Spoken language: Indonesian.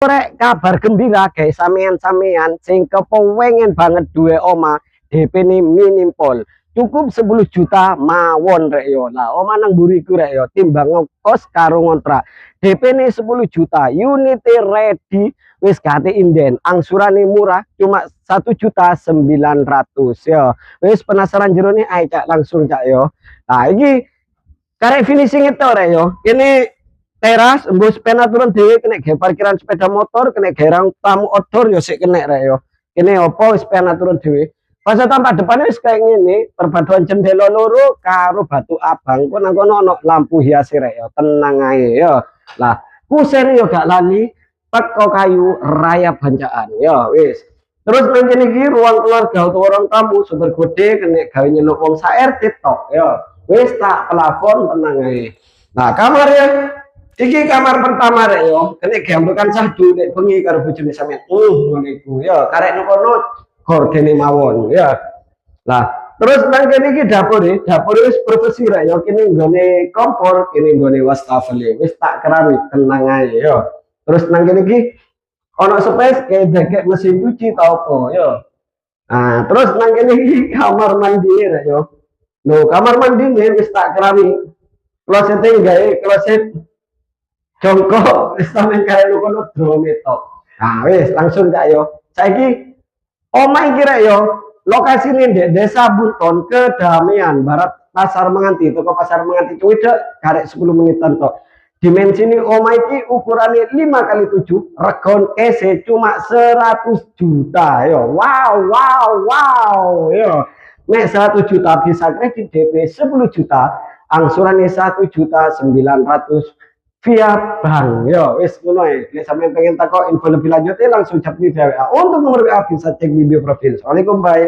Rek kabar gembira guys, sampean-sampean sing kepengen banget duwe oma DP ini minimal cukup 10 juta mawon rek yo. Lah oma nang buriku rek yo, timbang ngekos karo ngontrak. DP ini 10 juta, unit ready wis gate inden, angsurane murah cuma 1.900.000 yo. Wis penasaran jero nih ae cak langsung cak yo. Nah iki karek finishing itu rek yo. Ini teras embus sepeda turun dhewe kena gawe parkiran sepeda motor, kena gawe tamu outdoor yo sik kena rek yo. Kene opo sepeda turun dhewe. Pas tampak depannya wis kayak ngene, perpaduan jendela loro karo batu abang. Kono ono lampu hias rek yo, tenang ae yo. Lah, kusen yo gak lali, teko kayu raya bancaan. Yo wis. Terus nang kene iki ruang keluarga utawa ruang tamu super gede kena gawe nyeluk wong sak RT tok yo. Wis tak plafon tenang ae. Nah, kamar ya iki kamar pertama rek yo, kene gambekan sahdu nek bengi karo bojone sampean. Ngene iku ya, karek kono gordene mawon ya. Lah, terus nang kene iki dapur wis profesi rek yo, kene nggone kompor, kene nggone wastafel wis tak keramik tenang ae yo. Terus nang kene iki ono space kayak deket mesin cuci ta opo yo. Nah, terus nang kene iki kamar mandi rek yo. Loh, kamar mandi wis tak keramik. Kloset gawe kloset jongkok wis sampe kaya lu kono drone tok. Nah, wis langsung cak yo. Saiki omah iki rek yo, lokasine ndek Desa Buton Kedamaian, Barat Pasar Menganti, toko Pasar Menganti Cuwidek karek 10 menitan tok. Dimensini omah iki ukurane 5x7, regon ese cuma 100 juta yo. Wow yo. Nek 100 juta bisa kredit DP 10 juta, angsurannya 1.900.000 via bank. Yo wis ngono ae. Nek sampeyan pengen takok info lebih lanjutnya langsung chat di WA. Untuk nomor WA bisa cek di bio profil. Assalamualaikum, bye.